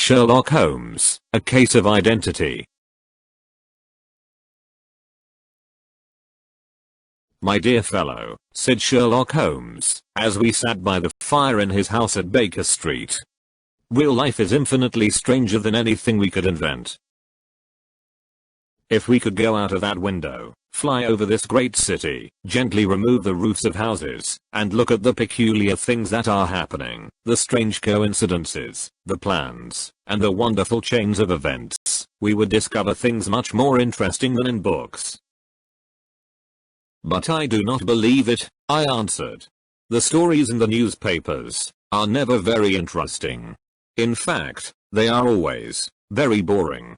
Sherlock Holmes, A Case of Identity. "My dear fellow," said Sherlock Holmes, as we sat by the fire in his house at Baker Street. "Real life is infinitely stranger than anything we could invent. If we could go out of that window, fly over this great city, gently remove the roofs of houses, and look at the peculiar things that are happening, the strange coincidences, the plans, and the wonderful chains of events, we would discover things much more interesting than in books." "But I do not believe it," I answered. "The stories in the newspapers are never very interesting. In fact, they are always very boring."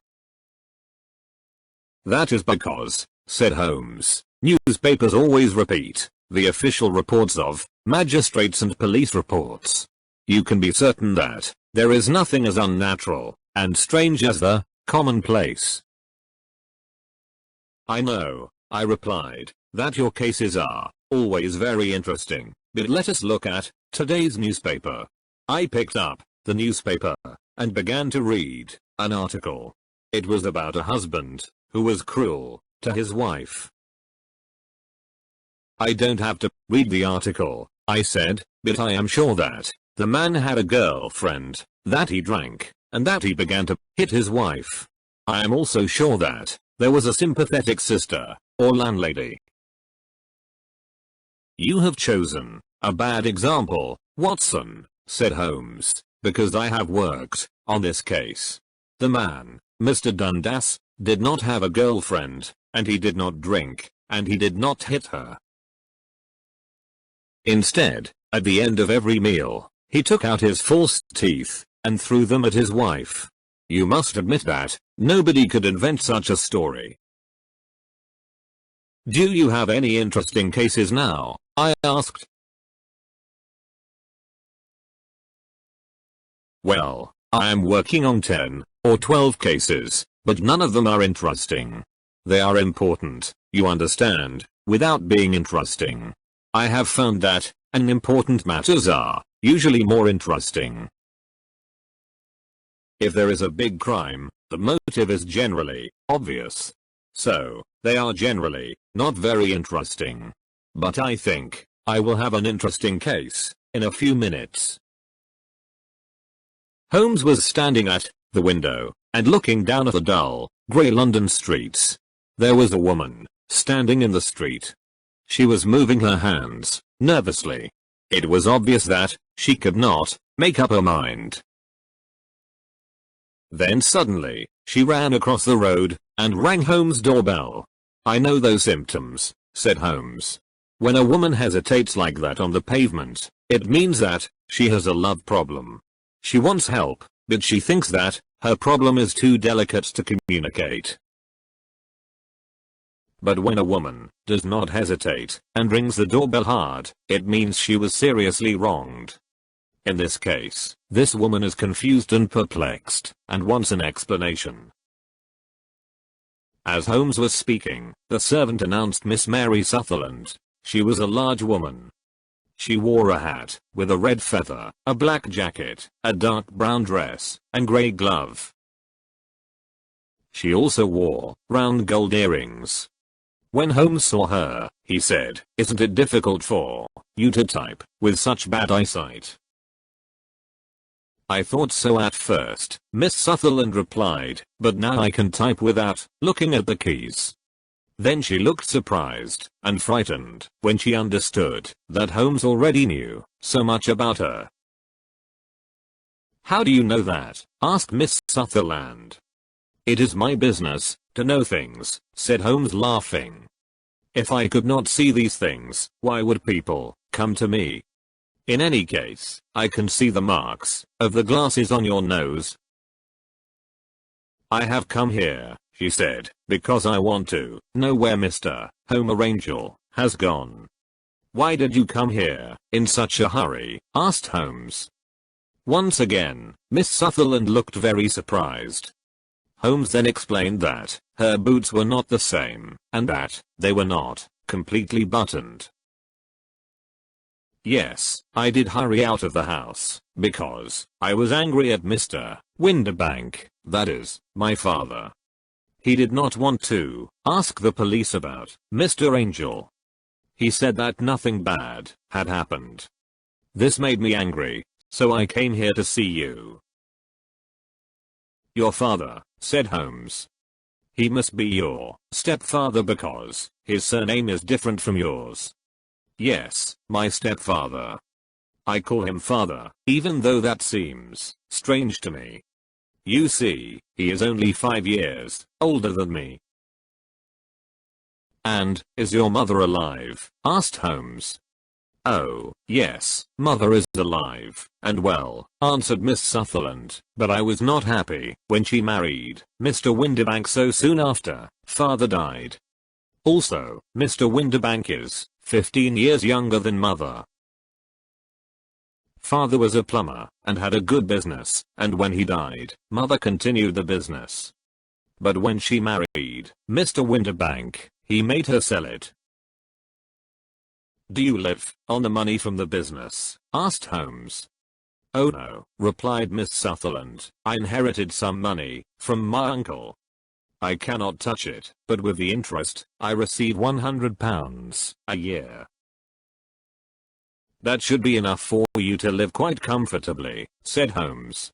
"That is because," said Holmes, "newspapers always repeat the official reports of magistrates and police reports. You can be certain that there is nothing as unnatural and strange as the commonplace." "I know," I replied, "that your cases are always very interesting, but let us look at today's newspaper." I picked up the newspaper and began to read an article. It was about a husband who was cruel to his wife. "I don't have to read the article," I said, "but I am sure that the man had a girlfriend, that he drank, and that he began to hit his wife. I am also sure that there was a sympathetic sister, or landlady." "You have chosen a bad example, Watson," said Holmes, "because I have worked on this case. The man, Mr. Dundas, did not have a girlfriend, and he did not drink, and he did not hit her. Instead, at the end of every meal, he took out his false teeth and threw them at his wife. You must admit that nobody could invent such a story." "Do you have any interesting cases now?" I asked. "Well, I am working on 10 or 12 cases, but none of them are interesting. They are important, you understand, without being interesting. I have found that unimportant matters are usually more interesting. If there is a big crime, the motive is generally obvious. So, they are generally not very interesting. But I think I will have an interesting case in a few minutes." Holmes was standing at the window and looking down at the dull, grey London streets. There was a woman standing in the street. She was moving her hands nervously. It was obvious that she could not make up her mind. Then suddenly, she ran across the road and rang Holmes' doorbell. "I know those symptoms," said Holmes. "When a woman hesitates like that on the pavement, it means that she has a love problem. She wants help, but she thinks that her problem is too delicate to communicate. But when a woman does not hesitate and rings the doorbell hard, it means she was seriously wronged. In this case, this woman is confused and perplexed, and wants an explanation." As Holmes was speaking, the servant announced Miss Mary Sutherland. She was a large woman. She wore a hat with a red feather, a black jacket, a dark brown dress, and grey glove. She also wore round gold earrings. When Holmes saw her, he said, "Isn't it difficult for you to type with such bad eyesight?" "I thought so at first," Miss Sutherland replied, "but now I can type without looking at the keys." Then she looked surprised and frightened when she understood that Holmes already knew so much about her. "How do you know that?" asked Miss Sutherland. "It is my business to know things," said Holmes, laughing. "If I could not see these things, why would people come to me? In any case, I can see the marks of the glasses on your nose." "I have come here," she said, "because I want to know where Mr. Homer Angel has gone." "Why did you come here in such a hurry?" asked Holmes. Once again, Miss Sutherland looked very surprised. Holmes then explained that her boots were not the same, and that they were not completely buttoned. "Yes, I did hurry out of the house, because I was angry at Mr. Windibank, that is, my father. He did not want to ask the police about Mr. Angel. He said that nothing bad had happened. This made me angry, so I came here to see you. Your father, said Holmes. He must be your stepfather because his surname is different from yours. Yes, my stepfather. I call him father, even though that seems strange to me. You see, he is only 5 years older than me. And, is your mother alive? Asked Holmes. Oh, yes, mother is alive, and well, answered Miss Sutherland, but I was not happy when she married Mr. Windibank so soon after father died. Also, Mr. Windibank is 15 years younger than mother. Father was a plumber, and had a good business, and when he died, mother continued the business. But when she married Mr. Windibank, he made her sell it. Do you live on the money from the business? Asked Holmes. Oh no, replied Miss Sutherland, I inherited some money from my uncle. I cannot touch it, but with the interest, I receive £100 a year. That should be enough for you to live quite comfortably, said Holmes.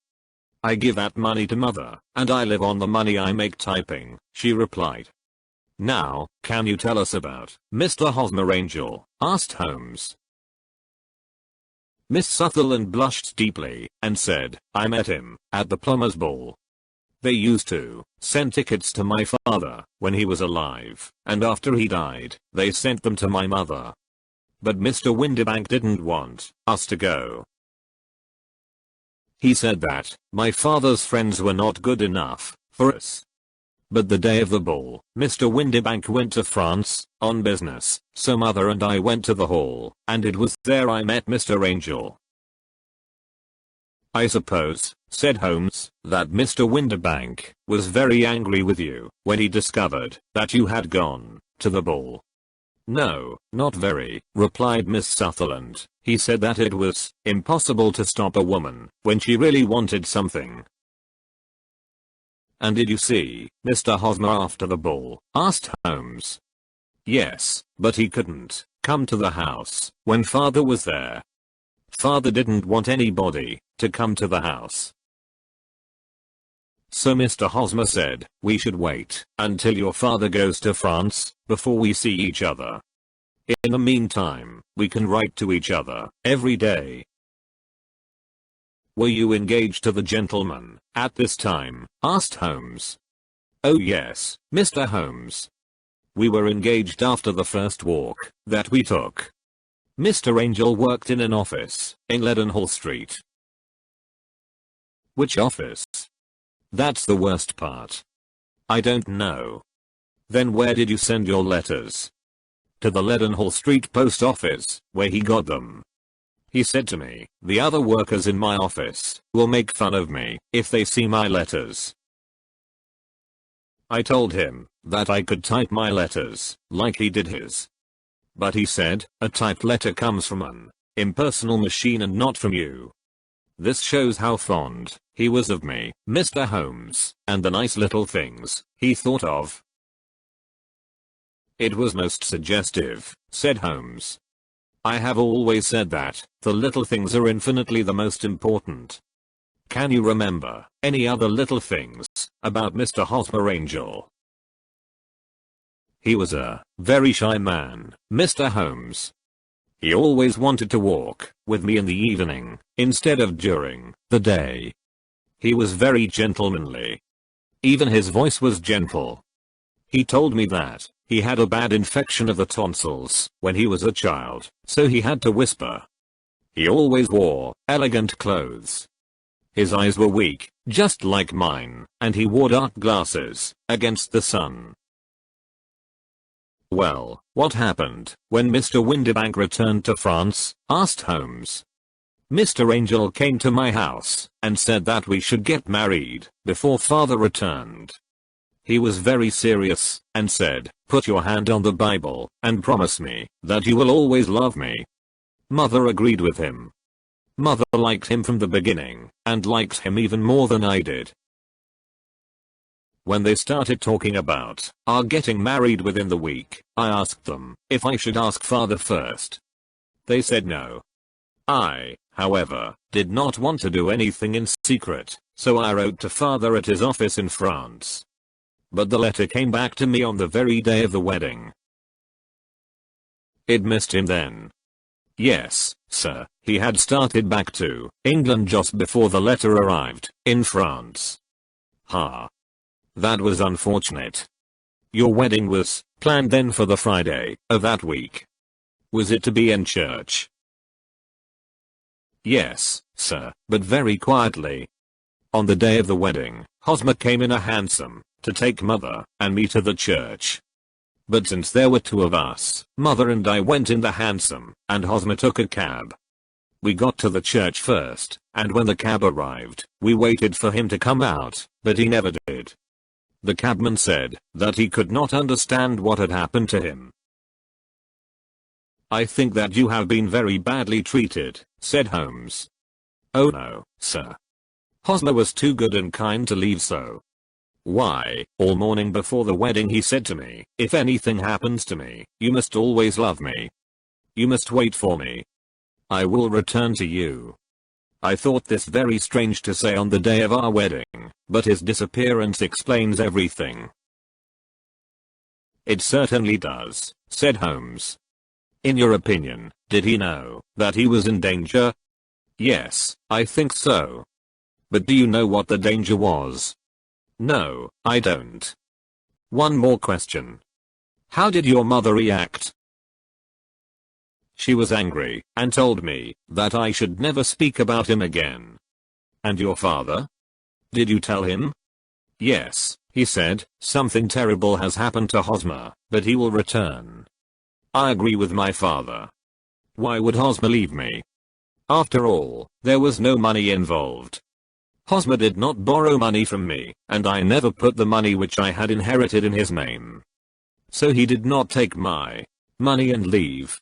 I give that money to mother, and I live on the money I make typing, she replied. Now, can you tell us about Mr. Hosmer Angel? Asked Holmes. Miss Sutherland blushed deeply, and said, I met him at the plumber's ball. They used to send tickets to my father when he was alive, and after he died, they sent them to my mother. But Mr. Windibank didn't want us to go. He said that my father's friends were not good enough for us. But the day of the ball, Mr. Windibank went to France on business, so mother and I went to the hall, and it was there I met Mr. Angel. I suppose, said Holmes, that Mr. Windibank was very angry with you when he discovered that you had gone to the ball. No, not very, replied Miss Sutherland. He said that it was impossible to stop a woman when she really wanted something. And did you see Mr. Hosmer after the ball? Asked Holmes. Yes, but he couldn't come to the house when father was there. Father didn't want anybody to come to the house. So Mr. Hosmer said, we should wait until your father goes to France before we see each other. In the meantime, we can write to each other every day. Were you engaged to the gentleman at this time? Asked Holmes. Oh yes, Mr. Holmes. We were engaged after the first walk that we took. Mr. Angel worked in an office in Leadenhall Street. Which office? That's the worst part. I don't know. Then where did you send your letters? To the Leadenhall Street post office, where he got them. He said to me, the other workers in my office will make fun of me if they see my letters. I told him that I could type my letters like he did his. But he said, a typed letter comes from an impersonal machine and not from you. This shows how fond he was of me, Mr. Holmes, and the nice little things he thought of. It was most suggestive, said Holmes. I have always said that the little things are infinitely the most important. Can you remember any other little things about Mr. Hosmer Angel? He was a very shy man, Mr. Holmes. He always wanted to walk with me in the evening instead of during the day. He was very gentlemanly. Even his voice was gentle. He told me that he had a bad infection of the tonsils when he was a child, so he had to whisper. He always wore elegant clothes. His eyes were weak, just like mine, and he wore dark glasses against the sun. Well, what happened when Mr. Windibank returned to France? Asked Holmes. Mr. Angel came to my house and said that we should get married before father returned. He was very serious and said, put your hand on the Bible and promise me that you will always love me. Mother agreed with him. Mother liked him from the beginning, and liked him even more than I did. When they started talking about our getting married within the week, I asked them if I should ask father first. They said no. I, however, did not want to do anything in secret, so I wrote to father at his office in France. But the letter came back to me on the very day of the wedding. It missed him then. Yes, sir, he had started back to England just before the letter arrived in France. Ha. That was unfortunate. Your wedding was planned then for the Friday of that week. Was it to be in church? Yes, sir, but very quietly. On the day of the wedding, Hosmer came in a hansom to take mother and me to the church. But since there were two of us, mother and I went in the hansom, and Hosmer took a cab. We got to the church first, and when the cab arrived, we waited for him to come out, but he never did. The cabman said that he could not understand what had happened to him. I think that you have been very badly treated, said Holmes. Oh no, sir. Hosmer was too good and kind to leave so. Why, all morning before the wedding he said to me, if anything happens to me, you must always love me. You must wait for me. I will return to you. I thought this very strange to say on the day of our wedding, but his disappearance explains everything. It certainly does, said Holmes. In your opinion, did he know that he was in danger? Yes, I think so. But do you know what the danger was? No, I don't. One more question. How did your mother react? She was angry, and told me that I should never speak about him again. And your father? Did you tell him? Yes, he said, something terrible has happened to Hosmer, but he will return. I agree with my father. Why would Hosmer leave me? After all, there was no money involved. Hosmer did not borrow money from me, and I never put the money which I had inherited in his name. So he did not take my money and leave.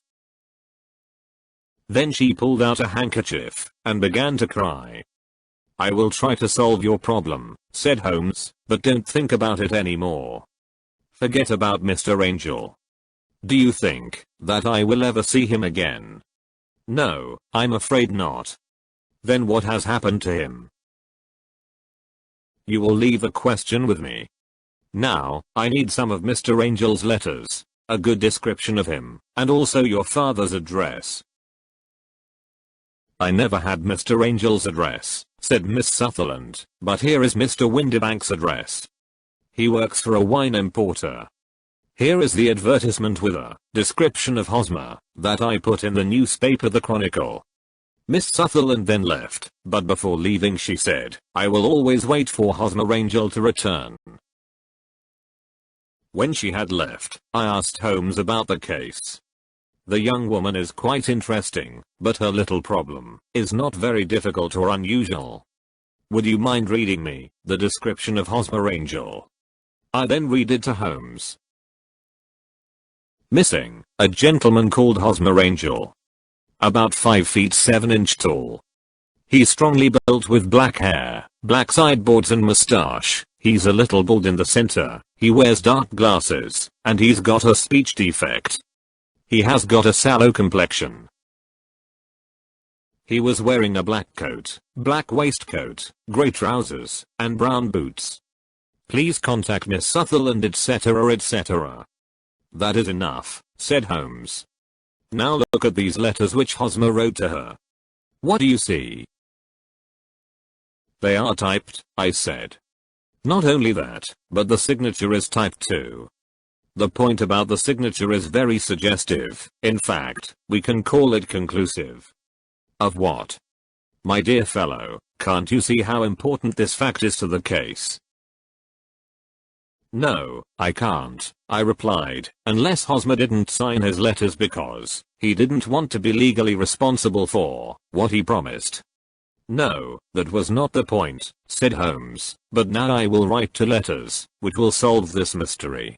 Then she pulled out a handkerchief and began to cry. I will try to solve your problem, said Holmes, but don't think about it anymore. Forget about Mr. Angel. Do you think that I will ever see him again? No, I'm afraid not. Then what has happened to him? You will leave a question with me. Now, I need some of Mr. Angel's letters, a good description of him, and also your father's address. I never had Mr. Angel's address, said Miss Sutherland, but here is Mr. Windibank's address. He works for a wine importer. Here is the advertisement with a description of Hosmer that I put in the newspaper The Chronicle. Miss Sutherland then left, but before leaving she said, I will always wait for Hosmer Angel to return. When she had left, I asked Holmes about the case. The young woman is quite interesting, but her little problem is not very difficult or unusual. Would you mind reading me the description of Hosmer Angel? I then read it to Holmes. Missing, a gentleman called Hosmer Angel. About 5 feet 7 inch tall. He's strongly built with black hair, black sideboards and mustache. He's a little bald in the center. He wears dark glasses, and he's got a speech defect. He has got a sallow complexion. He was wearing a black coat, black waistcoat, grey trousers, and brown boots. Please contact Miss Sutherland etc. etc. That is enough, said Holmes. Now look at these letters which Hosmer wrote to her. What do you see? They are typed, I said. Not only that, but the signature is typed too. The point about the signature is very suggestive. In fact, we can call it conclusive. Of what? My dear fellow, can't you see how important this fact is to the case? No, I can't, I replied, unless Hosmer didn't sign his letters because he didn't want to be legally responsible for what he promised. No, that was not the point, said Holmes, but now I will write 2 letters, which will solve this mystery.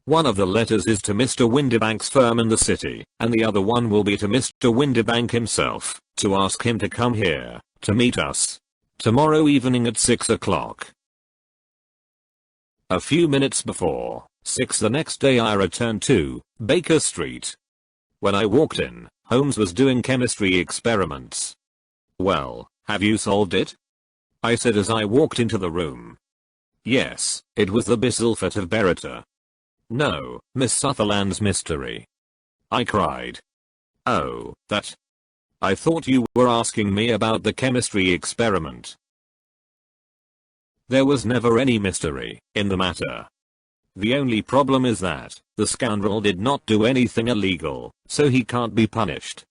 One of the letters is to Mr. Windibank's firm in the city, and the other one will be to Mr. Windibank himself. to ask him to come here, to meet us. Tomorrow evening at 6 o'clock. A few minutes before 6 the next day I returned to Baker Street. When I walked in, Holmes was doing chemistry experiments. "Well, have you solved it?" I said as I walked into the room. "Yes, it was the bisulfate of baryta." "No, Miss Sutherland's mystery," I cried. "Oh, that. I thought you were asking me about the chemistry experiment." There was never any mystery in the matter. The only problem is that the scoundrel did not do anything illegal, so he can't be punished.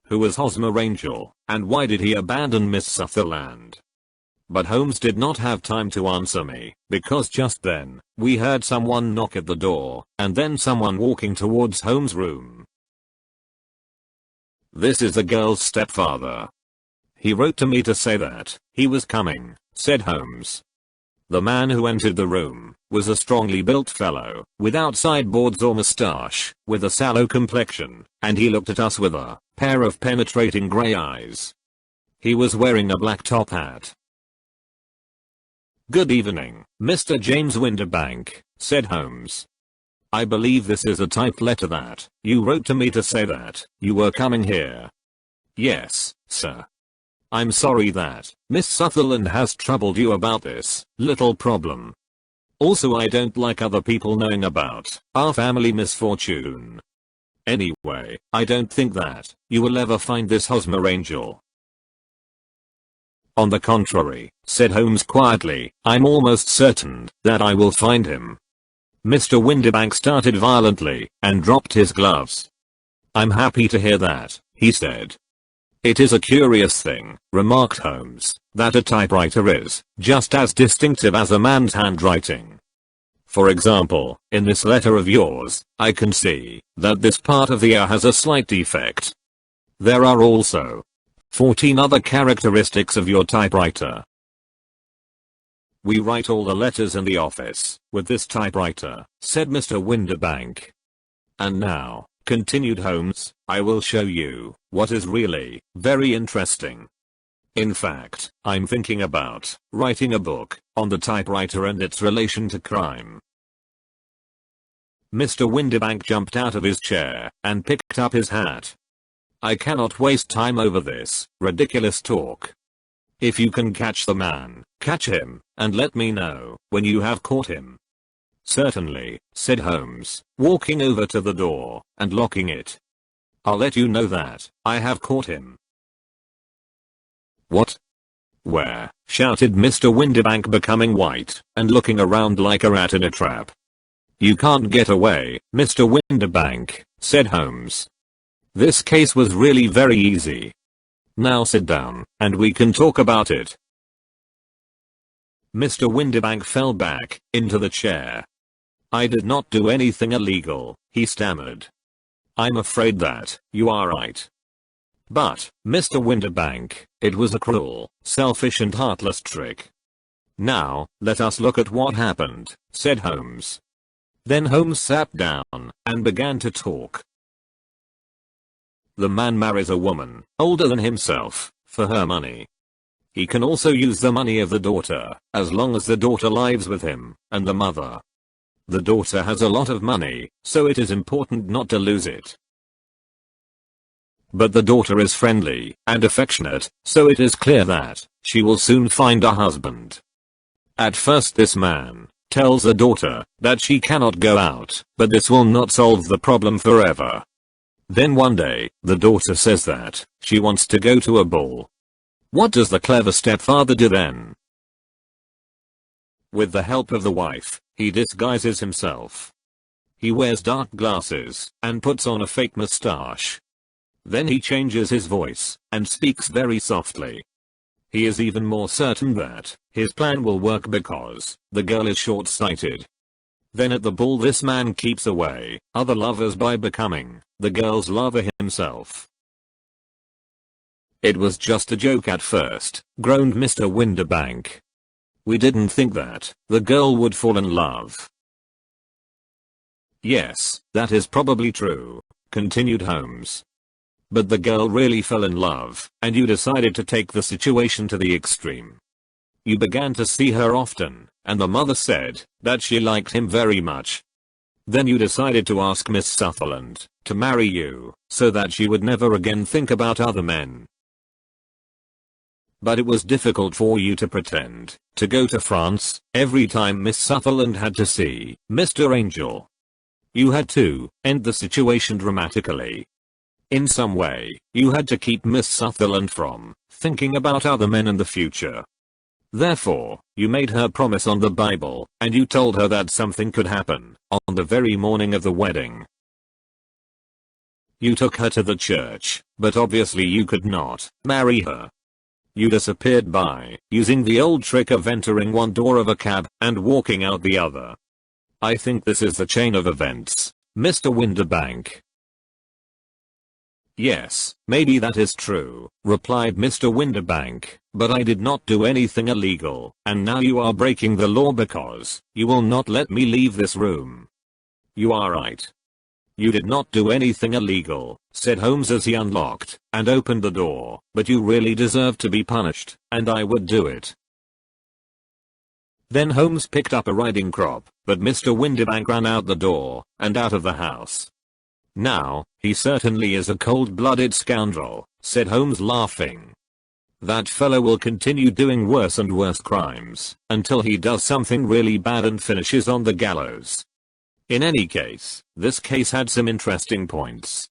Who was Hosmer Angel, and why did he abandon Miss Sutherland? But Holmes did not have time to answer me, because just then, we heard someone knock at the door, and then someone walking towards Holmes' room. "This is the girl's stepfather. He wrote to me to say that he was coming," said Holmes. The man who entered the room was a strongly built fellow, without sideboards or moustache, with a sallow complexion, and he looked at us with a pair of penetrating grey eyes. He was wearing a black top hat. "Good evening, Mr. James Windibank," said Holmes. "I believe this is a typed letter that you wrote to me to say that you were coming here." "Yes, sir. I'm sorry that Miss Sutherland has troubled you about this little problem. Also, I don't like other people knowing about our family misfortune. Anyway, I don't think that you will ever find this Hosmer Angel." "On the contrary," said Holmes quietly, "I'm almost certain that I will find him." Mr. Windibank started violently and dropped his gloves. "I'm happy to hear that," he said. "It is a curious thing," remarked Holmes, "that a typewriter is just as distinctive as a man's handwriting. For example, in this letter of yours, I can see that this part of the A has a slight defect. There are also 14 other characteristics of your typewriter. We write all the letters in the office with this typewriter," said Mr. Windibank. "And now," continued Holmes, "I will show you what is really very interesting. In fact, I'm thinking about writing a book on the typewriter and its relation to crime." Mr. Windibank jumped out of his chair and picked up his hat. "I cannot waste time over this ridiculous talk. If you can catch the man, catch him, and let me know when you have caught him." "Certainly," said Holmes, walking over to the door and locking it. "I'll let you know that I have caught him." "What? Where?" shouted Mr. Windibank, becoming white and looking around like a rat in a trap. "You can't get away, Mr. Windibank," said Holmes. "This case was really very easy. Now sit down, and we can talk about it." Mr. Windibank fell back into the chair. "I did not do anything illegal," he stammered. "I'm afraid that you are right. But, Mr. Windibank, it was a cruel, selfish and heartless trick." "Now, let us look at what happened," said Holmes. Then Holmes sat down and began to talk. "The man marries a woman older than himself for her money. He can also use the money of the daughter as long as the daughter lives with him and the mother. The daughter has a lot of money, so it is important not to lose it. But the daughter is friendly and affectionate, so it is clear that she will soon find a husband. At first this man tells the daughter that she cannot go out, but this will not solve the problem forever. Then one day, the daughter says that she wants to go to a ball. What does the clever stepfather do then? With the help of the wife, he disguises himself. He wears dark glasses and puts on a fake mustache. Then he changes his voice and speaks very softly. He is even more certain that his plan will work because the girl is short-sighted. Then at the ball this man keeps away other lovers by becoming the girl's lover himself." "It was just a joke at first," groaned Mr. Windibank. "We didn't think that the girl would fall in love." "Yes, that is probably true," continued Holmes. But the girl really fell in love, and you decided to take the situation to the extreme. You began to see her often, and the mother said that she liked him very much. Then you decided to ask Miss Sutherland to marry you, so that she would never again think about other men. But it was difficult for you to pretend to go to France every time Miss Sutherland had to see Mr. Angel. You had to end the situation dramatically. In some way, you had to keep Miss Sutherland from thinking about other men in the future. Therefore, you made her promise on the Bible, and you told her that something could happen on the very morning of the wedding. You took her to the church, but obviously you could not marry her. You disappeared by using the old trick of entering one door of a cab and walking out the other. I think this is the chain of events, Mr. Windibank. Yes, maybe that is true, replied Mr. Windibank, but I did not do anything illegal, and now you are breaking the law because you will not let me leave this room. You are right. You did not do anything illegal, said Holmes as he unlocked and opened the door, but you really deserve to be punished, and I would do it. Then Holmes picked up a riding crop, but Mr. Windibank ran out the door and out of the house. Now, he certainly is a cold-blooded scoundrel, said Holmes laughing. That fellow will continue doing worse and worse crimes until he does something really bad and finishes on the gallows. In any case, this case had some interesting points.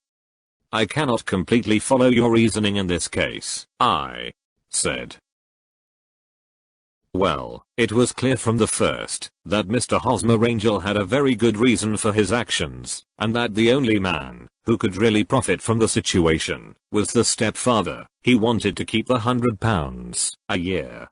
I cannot completely follow your reasoning in this case, I said. Well, it was clear from the first that Mr. Hosmer Angel had a very good reason for his actions, and that the only man who could really profit from the situation was the stepfather. He wanted to keep the £100 a year.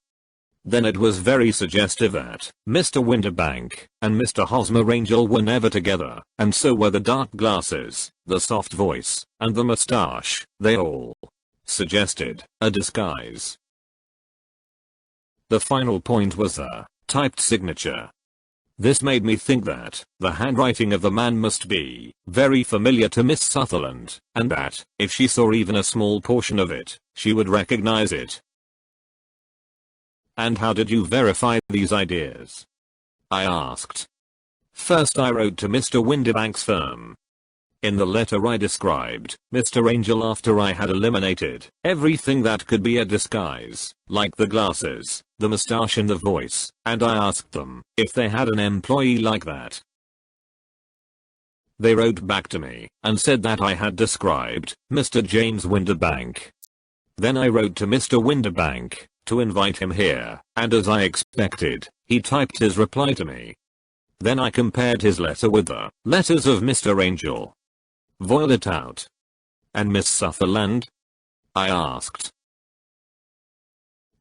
Then it was very suggestive that Mr. Windibank and Mr. Hosmer Angel were never together, and so were the dark glasses, the soft voice, and the mustache. They all suggested a disguise. The final point was a typed signature. This made me think that the handwriting of the man must be very familiar to Miss Sutherland, and that, if she saw even a small portion of it, she would recognize it. And how did you verify these ideas? I asked. First I wrote to Mr. Windibank's firm. In the letter I described Mr. Angel after I had eliminated everything that could be a disguise, like the glasses, the mustache and the voice, and I asked them if they had an employee like that. They wrote back to me and said that I had described Mr. James Windibank. Then I wrote to Mr. Windibank to invite him here, and as I expected, he typed his reply to me. Then I compared his letter with the letters of Mr. Angel. Voiled it out. And Miss Sutherland? I asked.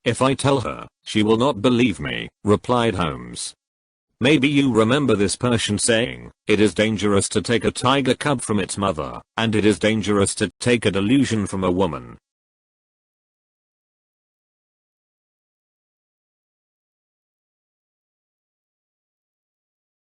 If I tell her, she will not believe me, replied Holmes. Maybe you remember this Persian saying, it is dangerous to take a tiger cub from its mother, and it is dangerous to take a delusion from a woman.